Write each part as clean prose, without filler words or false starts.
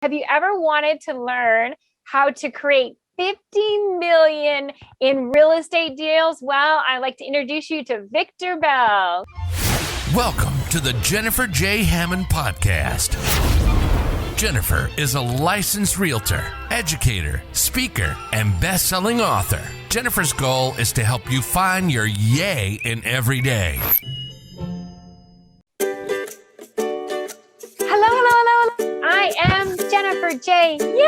Have you ever wanted to learn how to create 50 million in real estate deals? Well, I'd like to introduce you to Victor Bell. Welcome to the Jennifer J. Hammond Podcast. Jennifer is a licensed realtor, educator, speaker, and best-selling author. Jennifer's goal is to help you find your yay in every day. Hello. I am Jennifer J. Hammond,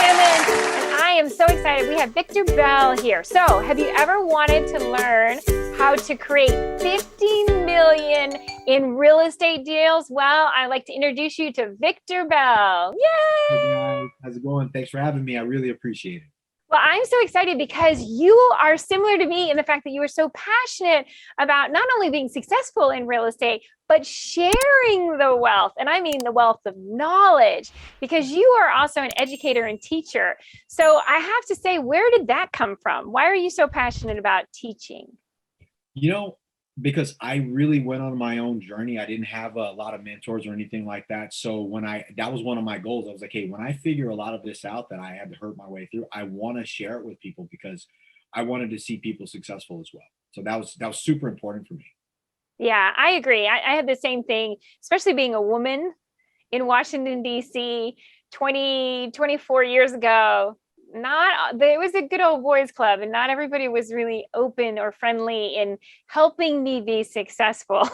and I am so excited. We have Victor Bell here. So, have you ever wanted to learn how to create 50 million in real estate deals? Well, I'd like to introduce you to Victor Bell. Yay! Hey guys, how's it going? Thanks for having me. I really appreciate it. Well, I'm so excited because you are similar to me in the fact that you are so passionate about not only being successful in real estate, but sharing the wealth. And I mean the wealth of knowledge, because you are also an educator and teacher. So I have to say, where did that come from? Why are you so passionate about teaching? Because I really went on my own journey. I didn't have a lot of mentors or anything like that. So that was one of my goals. I was like, hey, when I figure a lot of this out that I had to hurt my way through, I want to share it with people because I wanted to see people successful as well. So that was super important for me. Yeah, I agree. I had the same thing, especially being a woman in Washington, D.C. 24 years ago. It was a good old boys club, and not everybody was really open or friendly in helping me be successful.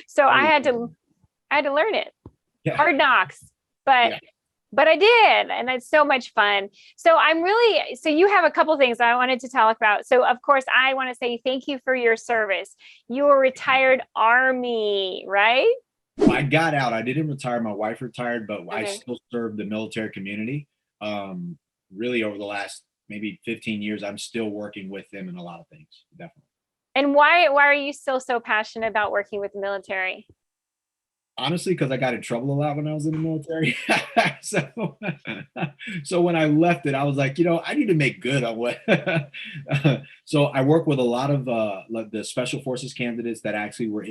So I had to learn it. Yeah. Hard knocks, but I did, and it's so much fun. So you have a couple things I wanted to talk about. So of course, I want to say thank you for your service. You were retired Army, right? I got out. I didn't retire. My wife retired, but okay. I still served the military community. Really over the last maybe 15 years, I'm still working with them in a lot of things, definitely. And why are you still so passionate about working with the military? Honestly, because I got in trouble a lot when I was in the military. So when I left it, I was like, I need to make good on what. So I work with a lot of the special forces candidates that actually were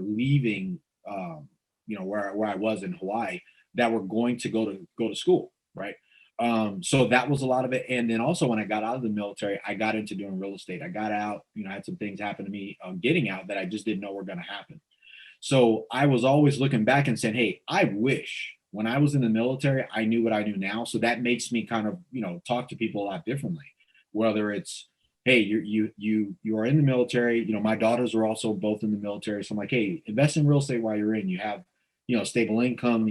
leaving, where I was in Hawaii, that were going to go to school, right? So that was a lot of it. And then also when I got out of the military, I got into doing real estate. I got out, I had some things happen to me getting out that I just didn't know were going to happen. So I was always looking back and saying, hey, I wish when I was in the military, I knew what I knew now. So that makes me kind of, talk to people a lot differently, whether it's, hey, you are in the military. My daughters are also both in the military. So I'm like, hey, invest in real estate while you're in. You have stable income,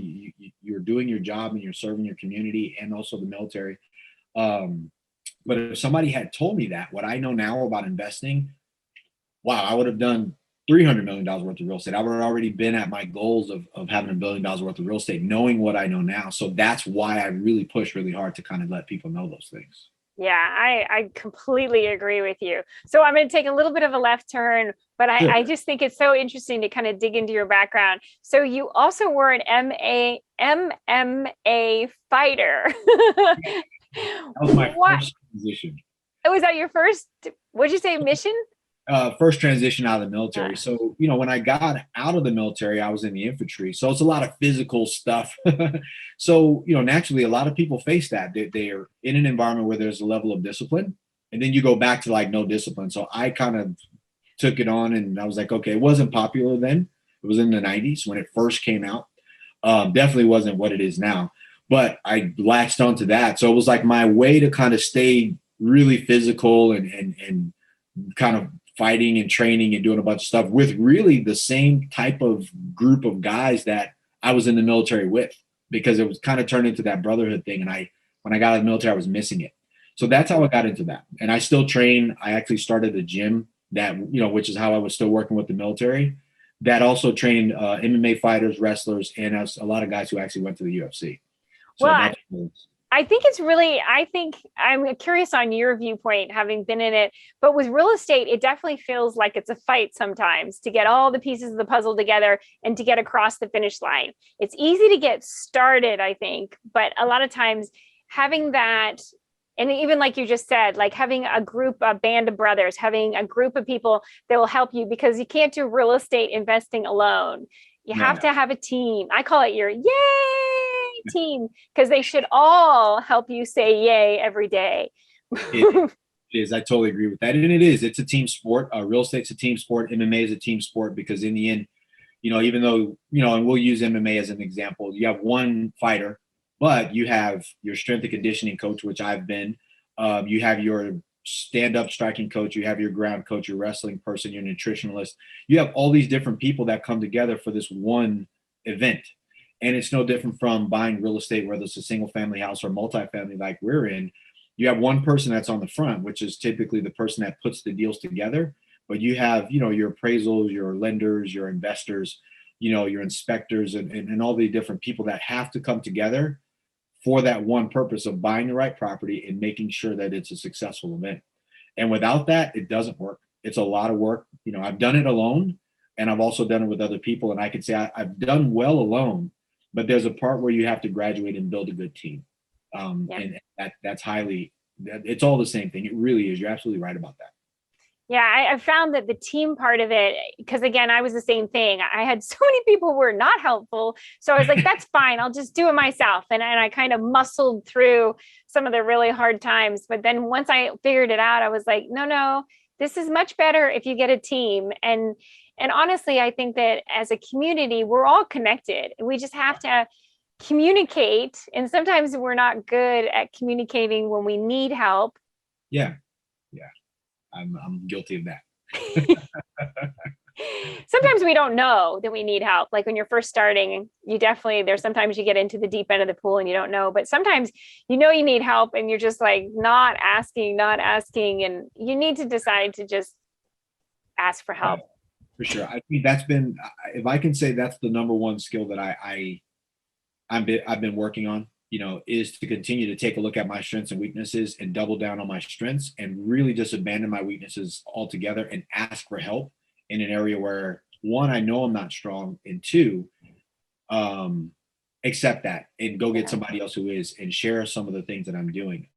you're doing your job and you're serving your community and also the military. But if somebody had told me that, what I know now about investing, wow, I would have done $300 million worth of real estate. I would have already been at my goals of having $1 billion worth of real estate, knowing what I know now. So that's why I really push really hard to kind of let people know those things. Yeah, I completely agree with you. So I'm going to take a little bit of a left turn, but I just think it's so interesting to kind of dig into your background. So you also were an MMA fighter. That was my first transition. Was that your first, what'd you say, mission? First transition out of the military. So, when I got out of the military, I was in the infantry. So it's a lot of physical stuff. So, naturally, a lot of people face that. They're in an environment where there's a level of discipline, and then you go back to like no discipline. So I kind of took it on, and I was like, okay, it wasn't popular then. It was in the 90s when it first came out. Definitely wasn't what it is now, but I latched onto that. So it was like my way to kind of stay really physical and kind of fighting and training and doing a bunch of stuff with really the same type of group of guys that I was in the military with, because it was kind of turned into that brotherhood thing. And when I got out of the military, I was missing it. So that's how I got into that. And I still train. I actually started a gym that, which is how I was still working with the military, that also trained MMA fighters, wrestlers, and a lot of guys who actually went to the UFC. So I think I'm curious on your viewpoint, having been in it, but with real estate, it definitely feels like it's a fight sometimes to get all the pieces of the puzzle together and to get across the finish line. It's easy to get started, I think, but a lot of times having that, and even like you just said, like having a band of brothers, having a group of people that will help you, because you can't do real estate investing alone. You have to have a team. I call it your yay a team because they should all help you say yay every day. It is. I totally agree with that. And it is. It's a team sport. Real estate's a team sport. MMA is a team sport because in the end, even though, and we'll use MMA as an example, you have one fighter, but you have your strength and conditioning coach, which I've been. You have your stand-up striking coach. You have your ground coach, your wrestling person, your nutritionalist. You have all these different people that come together for this one event. And it's no different from buying real estate, whether it's a single family house or multifamily like we're in. You have one person that's on the front, which is typically the person that puts the deals together. But you have, your appraisals, your lenders, your investors, your inspectors, and all the different people that have to come together for that one purpose of buying the right property and making sure that it's a successful event. And without that, it doesn't work. It's a lot of work. I've done it alone, and I've also done it with other people. And I can say I've done well alone, but there's a part where you have to graduate and build a good team. And that's it's all the same thing. It really is. You're absolutely right about that. Yeah, I found that the team part of it, because again, I was the same thing. I had so many people who were not helpful. So I was like, that's fine. I'll just do it myself. And I kind of muscled through some of the really hard times. But then once I figured it out, I was like, no, this is much better if you get a team. And honestly, I think that as a community, we're all connected. We just have to communicate. And sometimes we're not good at communicating when we need help. Yeah. I'm guilty of that. Sometimes we don't know that we need help. Like when you're first starting, there's sometimes you get into the deep end of the pool and you don't know, but sometimes you need help and you're just like not asking. And you need to decide to just ask for help. For sure. I think that's been, if I can say that's the number one skill that I've been working on, is to continue to take a look at my strengths and weaknesses and double down on my strengths and really just abandon my weaknesses altogether and ask for help in an area where, one, I know I'm not strong, and two, accept that and go get somebody else who is and share some of the things that I'm doing.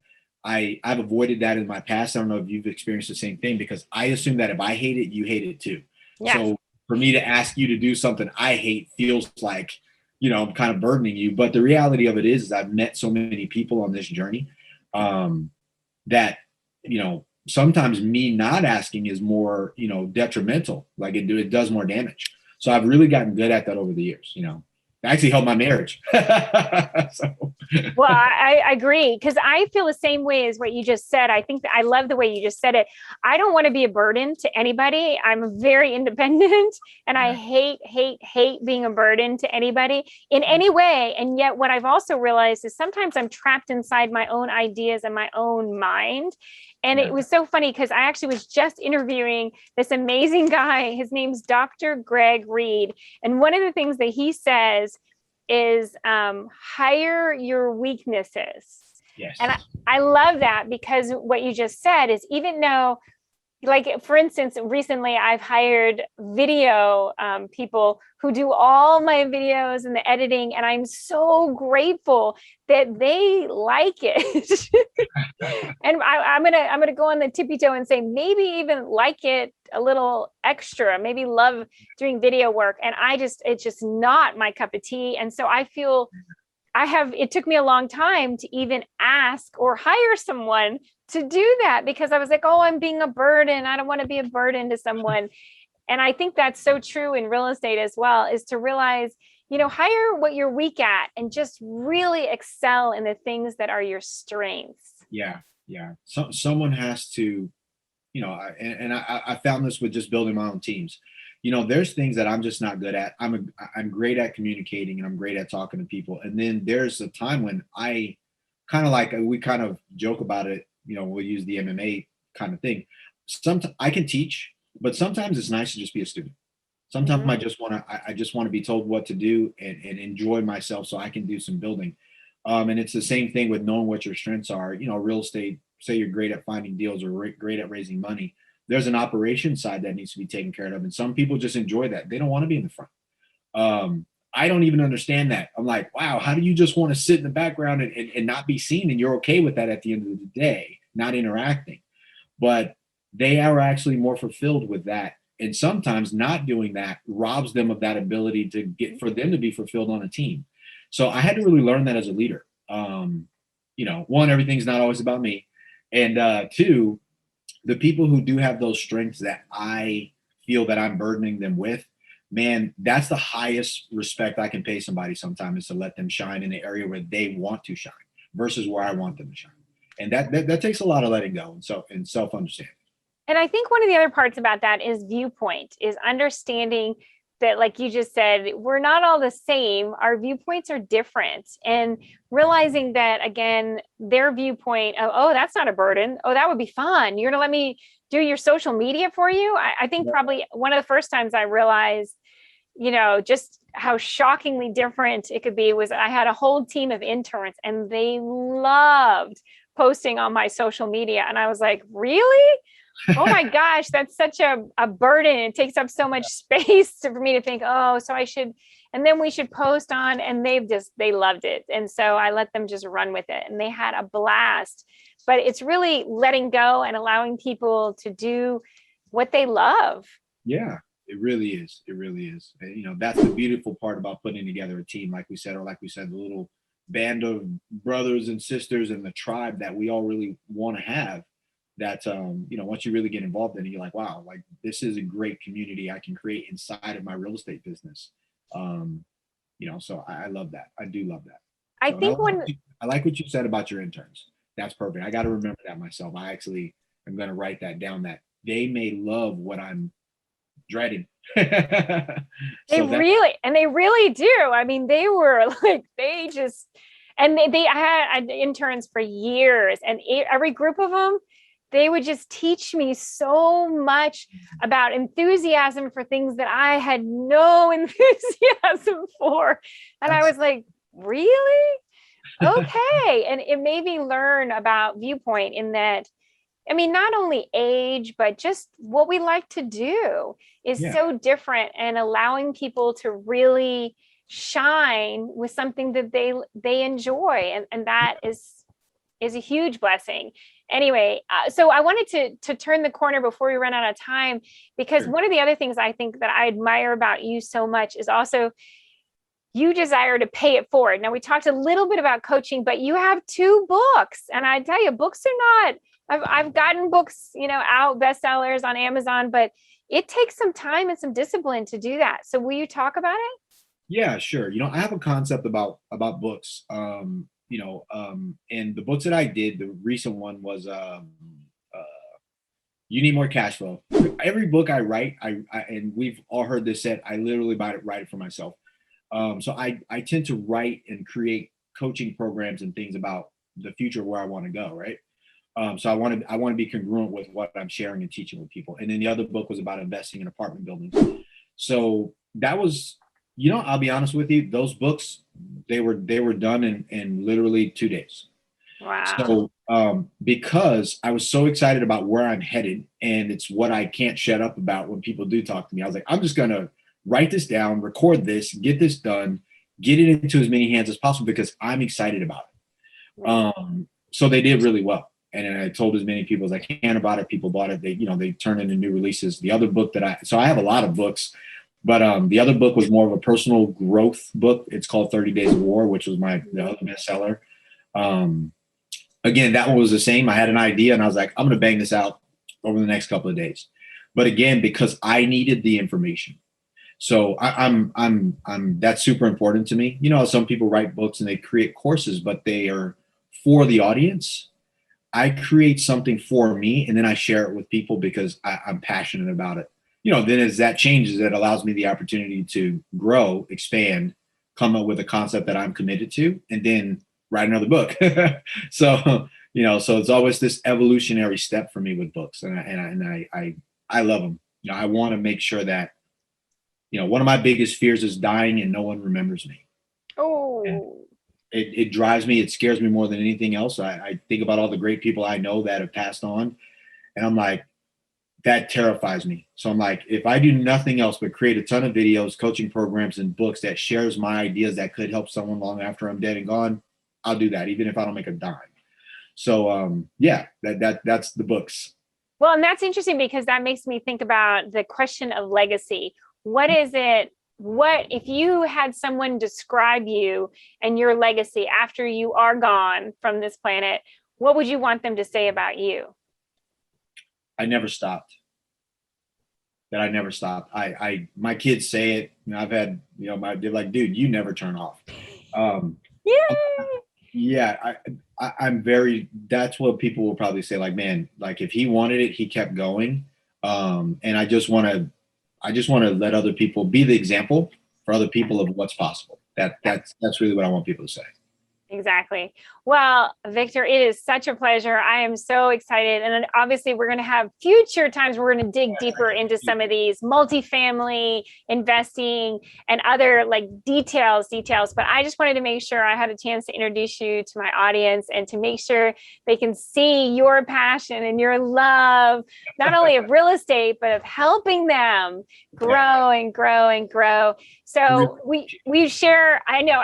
I've avoided that in my past. I don't know if you've experienced the same thing, because I assume that if I hate it, you hate it too. Yeah. So for me to ask you to do something I hate feels like, I'm kind of burdening you. But the reality of it is I've met so many people on this journey that, sometimes me not asking is more, detrimental. Like it does more damage. So I've really gotten good at that over the years, It actually helped my marriage. Well, I agree, because I feel the same way as what you just said. I think that I love the way you just said it. I don't want to be a burden to anybody. I'm very independent and I hate being a burden to anybody in any way. And yet what I've also realized is sometimes I'm trapped inside my own ideas and my own mind. And it was so funny because I actually was just interviewing this amazing guy. His name's Dr. Greg Reed. And one of the things that he says is hire your weaknesses. Yes. And I love that, because what you just said is, even though, like, for instance, recently I've hired video people who do all my videos and the editing, and I'm so grateful that they like it. And I'm gonna go on the tippy toe and say maybe even like it a little extra, maybe love doing video work. And it's just not my cup of tea. And so I feel it took me a long time to even ask or hire someone to do that, because I was like, oh, I'm being a burden. I don't want to be a burden to someone. And I think that's so true in real estate as well, is to realize, hire what you're weak at and just really excel in the things that are your strengths. Yeah. So someone has to, I found this with just building my own teams. There's things that I'm just not good at. I'm great at communicating and I'm great at talking to people. And then there's a time when I we kind of joke about it. We'll use the MMA kind of thing. Sometimes I can teach, but sometimes it's nice to just be a student. Sometimes I just want to be told what to do and enjoy myself so I can do some building. And it's the same thing with knowing what your strengths are. Real estate, say you're great at finding deals or great at raising money. There's an operation side that needs to be taken care of. And some people just enjoy that. They don't want to be in the front. I don't even understand that. I'm like, wow, how do you just want to sit in the background and not be seen? And you're okay with that at the end of the day, not interacting. But they are actually more fulfilled with that. And sometimes not doing that robs them of that ability for them to be fulfilled on a team. So I had to really learn that as a leader. One, everything's not always about me. And two, the people who do have those strengths that I feel that I'm burdening them with, man, that's the highest respect I can pay somebody sometimes, is to let them shine in the area where they want to shine versus where I want them to shine. And that takes a lot of letting go and self-understanding. And I think one of the other parts about that is viewpoint, is understanding that, like you just said, we're not all the same. Our viewpoints are different. And realizing that, again, their viewpoint of, oh, that's not a burden. Oh, that would be fun. You're going to let me do your social media for you. I think probably one of the first times I realized, just how shockingly different it could be was I had a whole team of interns and they loved posting on my social media. And I was like, really? Oh my gosh, that's such a burden. It takes up so much space for me to think, oh, so I should, and then we should post on, and they loved it. And so I let them just run with it and they had a blast. But it's really letting go and allowing people to do what they love. Yeah, it really is. It really is. That's the beautiful part about putting together a team, like we said, the little band of brothers and sisters and the tribe that we all really want to have. That once you really get involved in it, you're like, wow, like this is a great community I can create inside of my real estate business. So I love that. I do love that. I think I like what you said about your interns. That's perfect. I got to remember that myself. I actually am going to write that down, that they may love what I'm dreading. They really do. I mean, they were like, I had interns for years, and every group of them, they would just teach me so much about enthusiasm for things that I had no enthusiasm for. And I was like, really? Okay. And it made me learn about viewpoint, in that, I mean, not only age, but just what we like to do is so different, and allowing people to really shine with something that they enjoy. And that is a huge blessing. Anyway, so I wanted to turn the corner before we run out of time, because one of the other things I think that I admire about you so much is also you desire to pay it forward. Now, we talked a little bit about coaching, but you have 2 books, and I tell you, books are not, I've gotten books, out, bestsellers on Amazon, but it takes some time and some discipline to do that. So will you talk about it? Yeah, sure. I have a concept about books. And the books that I did, the recent one was You Need More Cash Flow. Every book I write, I and we've all heard this said, I literally write it for myself. So I tend to write and create coaching programs and things about the future, where I want to go, right? So I want to be congruent with what I'm sharing and teaching with people. And then the other book was about investing in apartment buildings. So that was, I'll be honest with you, those books, they were done in literally 2 days. Wow. So because I was so excited about where I'm headed, and it's what I can't shut up about when people do talk to me, I was like, I'm just going to write this down, record this, get this done, get it into as many hands as possible, because I'm excited about it. So they did really well. And I told as many people as I can about it. People bought it. They turned into new releases. The other book so I have a lot of books, but the other book was more of a personal growth book. It's called 30 Days of War, which was the other bestseller. Again, that one was the same. I had an idea and I was like, I'm going to bang this out over the next couple of days. But again, because I needed the information. So I'm that's super important to me. Some people write books and they create courses, but they are for the audience. I create something for me, and then I share it with people because I'm passionate about it. Then as that changes, it allows me the opportunity to grow, expand, come up with a concept that I'm committed to, and then write another book. So it's always this evolutionary step for me with books, and I love them. I want to make sure that, one of my biggest fears is dying and no one remembers me. Oh. It drives me. It scares me more than anything else. I think about all the great people I know that have passed on, and I'm like, that terrifies me. So I'm like, if I do nothing else but create a ton of videos, coaching programs, and books that shares my ideas that could help someone long after I'm dead and gone, I'll do that, even if I don't make a dime. So that's the books. Well, and that's interesting, because that makes me think about the question of legacy. What is it what if you had someone describe you and your legacy after you are gone from this planet, what would you want them to say about you? I never stopped. That I never stopped. My kids say it. I've had, they're like, dude, you never turn off. Yay! Yeah, I'm very, that's what people will probably say, like, man, like if he wanted it, he kept going. And I just want to let other people be the example for other people of what's possible. That's really what I want people to say. Exactly. Well, Victor, it is such a pleasure. I am so excited. And then obviously we're going to have future times where we're going to dig deeper into some of these multifamily investing and other like details. But I just wanted to make sure I had a chance to introduce you to my audience and to make sure they can see your passion and your love, not only of real estate, but of helping them grow and grow and grow. So we share, I know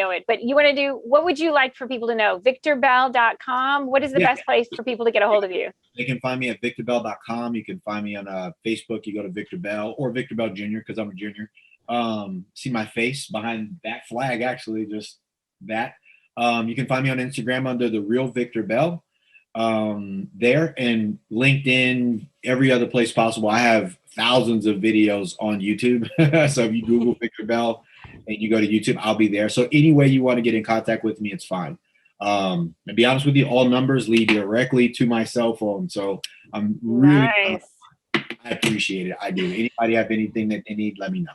it, but you want to do, what would you like for people to know? VictorBell.com. What is the best place for people to get a hold of you? They can find me at VictorBell.com. You can find me on Facebook. You go to Victor Bell or Victor Bell Jr. because I'm a junior. See my face behind that flag, actually, just that. You can find me on Instagram under the real Victor Bell there, and LinkedIn, every other place possible. I have thousands of videos on YouTube. So if you Google Victor Bell and you go to YouTube, I'll be there. So any way you want to get in contact with me, it's fine. And be honest with you, all numbers lead directly to my cell phone. So I'm really, nice. I appreciate it. I do. Anybody have anything that they need, let me know.